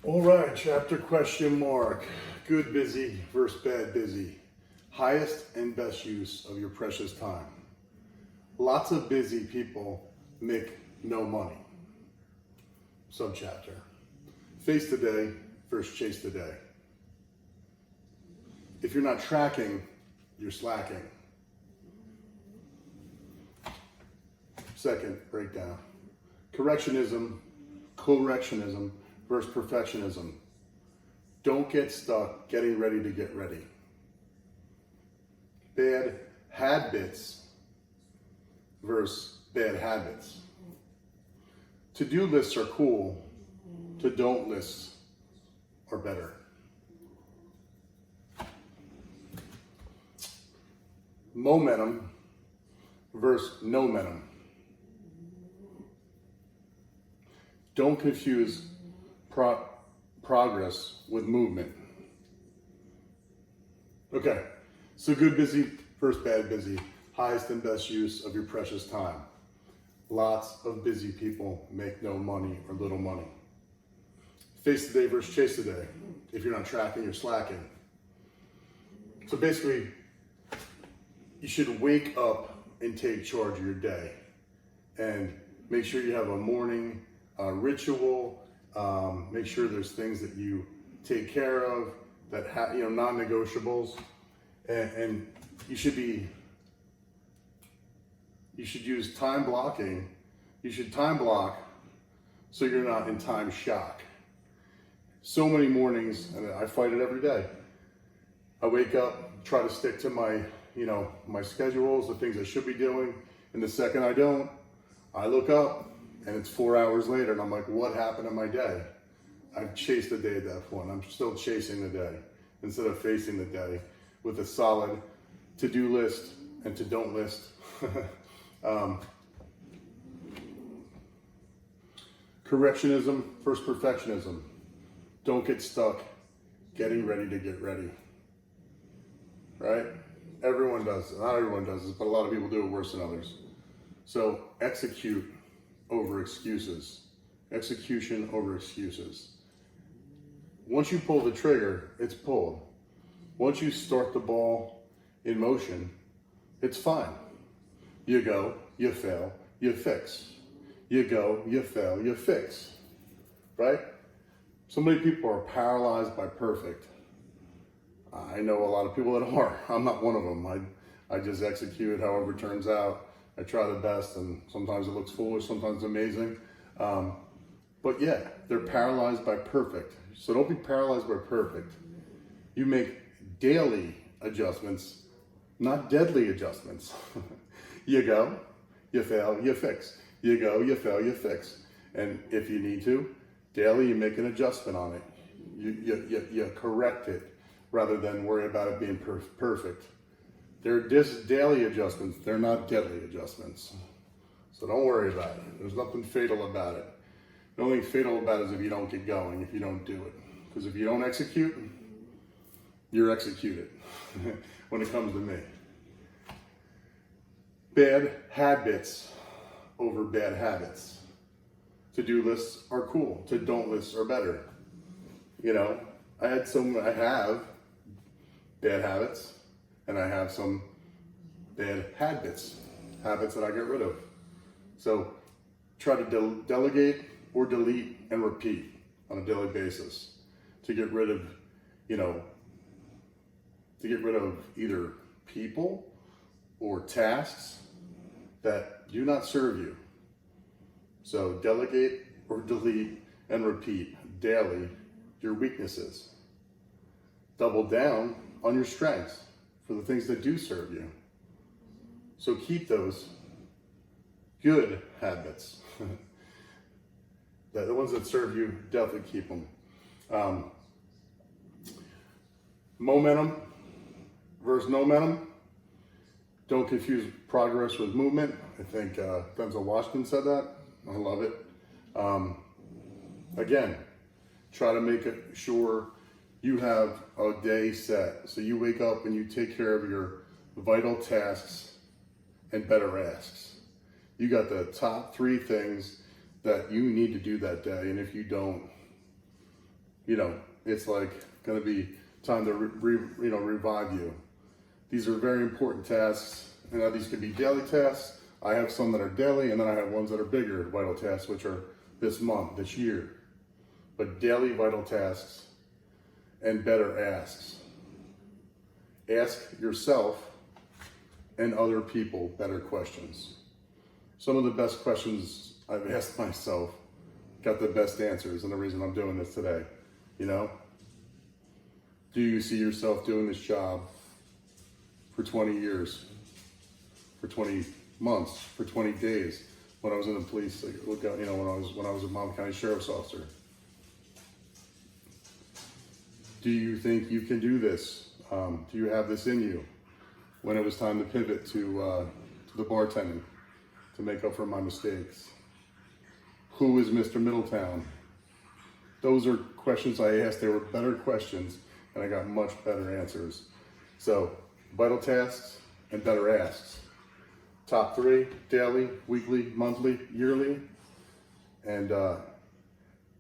All right, chapter question mark. Good busy versus bad busy. Highest and best use of your precious time. Lots of busy people make no money. Subchapter. Face the day versus chase the day. If you're not tracking, you're slacking. Second breakdown. Correctionism versus perfectionism. Don't get stuck getting ready to get ready. Bad habits versus bad habits. To-do lists are cool. To-don't lists are better. Momentum versus no momentum. Don't confuse progress with movement. Okay, so good busy versus bad busy. Highest and best use of your precious time. Lots of busy people make no money or little money. Face the day versus chase the day. If you're not tracking, you're slacking. So basically, you should wake up and take charge of your day and make sure you have a morning ritual. Make sure there's things that you take care of that have, non-negotiables, and you should use time blocking. You should time block so you're not in time shock. So many mornings, and I fight it every day. I wake up, try to stick to my schedules, the things I should be doing, and the second I don't, I look up and it's 4 hours later and I'm like, what happened in my day? I've chased the day at that point. I'm still chasing the day instead of facing the day with a solid to-do list and to-don't list. Correctionism versus perfectionism. Don't get stuck getting ready to get ready. Right? Everyone does it. Not everyone does this, but a lot of people do it worse than others. So execute over excuses. Execution over excuses. Once you pull the trigger, it's pulled. Once you start the ball in motion, it's fine. You go, you fail, you fix. You go, you fail, you fix. Right? So many people are paralyzed by perfect. I know a lot of people that are. I'm not one of them. I just execute however it turns out. I try the best, and sometimes it looks foolish, sometimes amazing. But yeah, they're paralyzed by perfect. So don't be paralyzed by perfect. You make daily adjustments, not deadly adjustments. You go, you fail, you fix. You go, you fail, you fix. And if you need to, daily you make an adjustment on it. You correct it rather than worry about it being perfect. They're just daily adjustments. They're not deadly adjustments. So don't worry about it. There's nothing fatal about it. The only thing fatal about it is if you don't get going, if you don't do it. Because if you don't execute, you're executed when it comes to me. Bad habits over bad habits. To-do lists are cool. To-don't lists are better. I have bad habits, and I have some bad habits that I get rid of. So try to delegate or delete and repeat on a daily basis to get rid of, either people or tasks that do not serve you. So delegate or delete and repeat daily your weaknesses. Double down on your strengths for the things that do serve you. So keep those good habits. The ones that serve you, definitely keep them. Momentum versus no momentum. Don't confuse progress with movement. I think Denzel Washington said that. I love it. Again, try to make sure you have a day set. So you wake up and you take care of your vital tasks and better asks. You got the top 3 things that you need to do that day, and if you don't, it's like going to be time to revive you. These are very important tasks. And now these could be daily tasks. I have some that are daily, and then I have ones that are bigger vital tasks, which are this month, this year. But daily vital tasks and better asks. Ask yourself and other people better questions. Some of the best questions I've asked myself got the best answers, and the reason I'm doing this today. Do you see yourself doing this job for 20 years, for 20 months, for 20 days? When I was in the police, when I was a Monmouth County Sheriff's Officer. Do you think you can do this? Do you have this in you? When it was time to pivot to the bartending, to make up for my mistakes. Who is Mr. Middletown? Those are questions I asked. They were better questions, and I got much better answers. So, vital tasks and better asks. Top 3, daily, weekly, monthly, yearly, and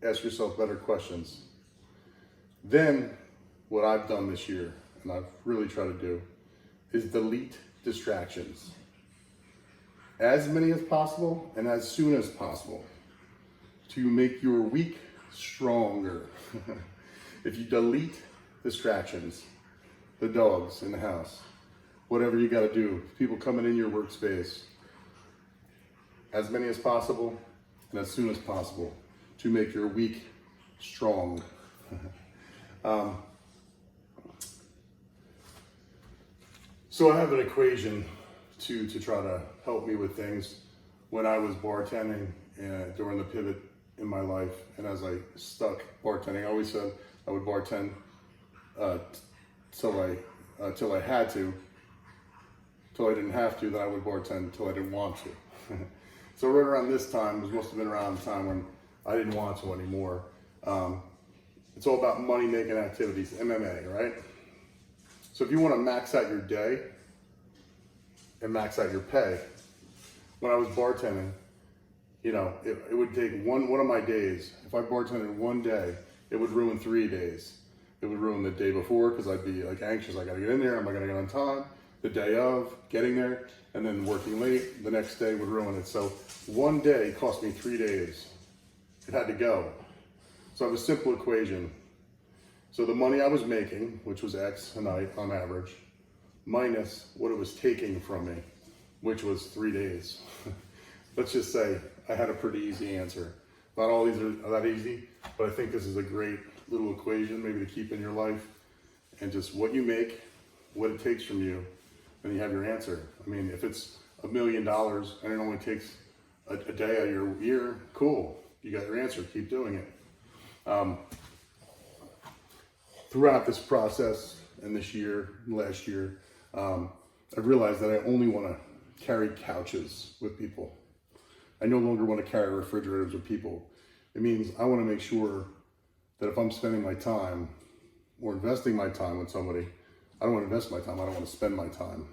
ask yourself better questions. Then, what I've done this year, and I've really tried to do, is delete distractions. As many as possible and as soon as possible to make your week stronger. If you delete distractions, the dogs in the house, whatever you got to do, people coming in your workspace, as many as possible and as soon as possible to make your week strong. So I have an equation to try to help me with things. When I was bartending during the pivot in my life, and as I stuck bartending, I always said I would bartend till I had to, till I didn't have to, then I would bartend till I didn't want to. So right around this time, it must have been around the time when I didn't want to anymore. It's all about money-making activities, MMA, right? So if you want to max out your day and max out your pay, when I was bartending, it would take one of my days. If I bartended one day, it would ruin 3 days. It would ruin the day before because I'd be like anxious. I got to get in there. Am I going to get on time? The day of, getting there, and then working late. The next day would ruin it. So one day cost me 3 days. It had to go. So I have a simple equation. So the money I was making, which was X a night on average, minus what it was taking from me, which was 3 days. Let's just say I had a pretty easy answer. Not all these are that easy, but I think this is a great little equation maybe to keep in your life. And just what you make, what it takes from you, and you have your answer. I mean, if it's $1 million and it only takes a day out of your year, cool. You got your answer, keep doing it. Throughout this process and this year, last year, I realized that I only want to carry couches with people. I no longer want to carry refrigerators with people. It means I want to make sure that if I'm spending my time or investing my time with somebody, I don't want to invest my time, I don't want to spend my time.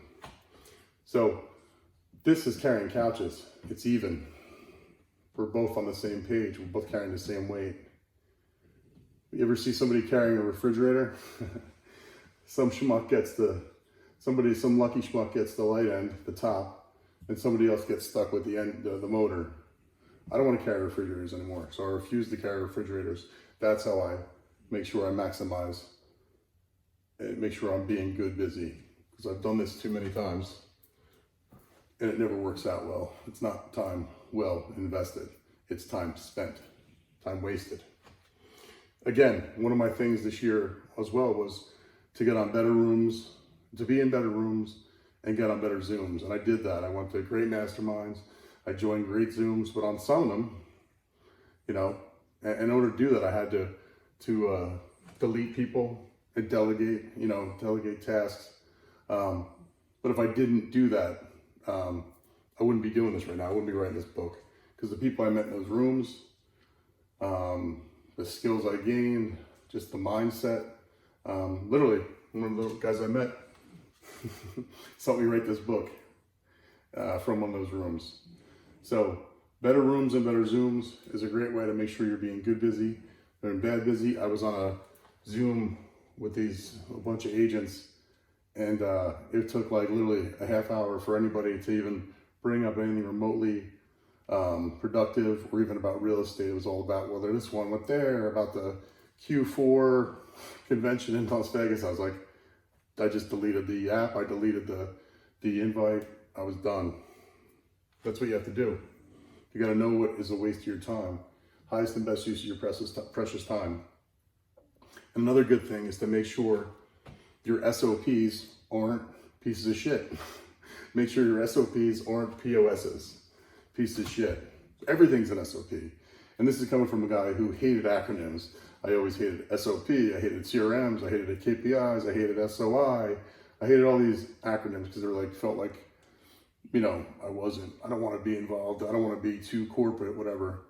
So this is carrying couches. It's even. We're both on the same page. We're both carrying the same weight. You ever see somebody carrying a refrigerator? Some lucky schmuck gets the light end, the top, and somebody else gets stuck with the end, the motor. I don't want to carry refrigerators anymore, so I refuse to carry refrigerators. That's how I make sure I maximize and make sure I'm being good busy, because I've done this too many times and it never works out well. It's not time well invested. It's time spent, time wasted. Again, one of my things this year as well was to get on better rooms, to be in better rooms and get on better Zooms. And I did that. I went to great masterminds. I joined great Zooms, but on some of them, in order to do that, I had to delete people and delegate tasks. But if I didn't do that, I wouldn't be doing this right now. I wouldn't be writing this book, because the people I met in those rooms, the skills I gained, just the mindset, literally one of the guys I met helped me write this book from one of those rooms. So better rooms and better Zooms is a great way to make sure you're being good busy, And bad busy, I was on a Zoom with a bunch of agents, and it took like literally a half hour for anybody to even bring up anything remotely productive or even about real estate. It was all about whether this one went there, about the Q4 convention in Las Vegas. I was like, I just deleted the app, I deleted the invite, I was done. That's what you have to do. You gotta know what is a waste of your time. Highest and best use of your precious time. Another good thing is to make sure your SOPs aren't pieces of shit. Make sure your SOPs aren't POSs, pieces of shit. Everything's an SOP. And this is coming from a guy who hated acronyms. I always hated SOP, I hated CRMs, I hated KPIs, I hated SOI. I hated all these acronyms because they were like, felt like, you know, I don't want to be involved. I don't want to be too corporate, whatever.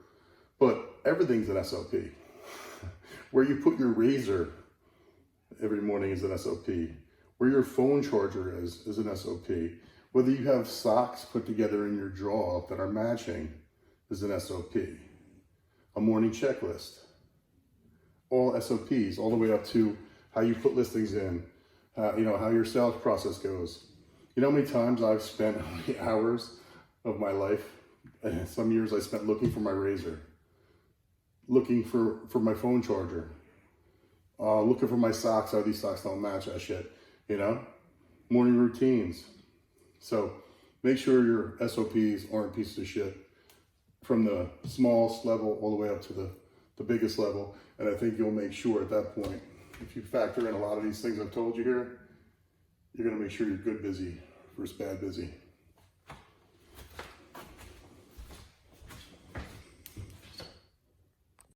But everything's an SOP. Where you put your razor every morning is an SOP. Where your phone charger is an SOP. Whether you have socks put together in your drawer that are matching is an SOP. A morning checklist. All SOPs, all the way up to how you put listings in, you know, how your sales process goes. You know how many times I've spent how many hours of my life, and some years I spent looking for my razor, looking for my phone charger, looking for my socks, how these socks don't match that shit, you know? Morning routines. So make sure your SOPs aren't pieces of shit from the smallest level all the way up to the biggest level. And I think you'll make sure at that point, if you factor in a lot of these things I've told you here, you're gonna make sure you're good busy versus bad busy.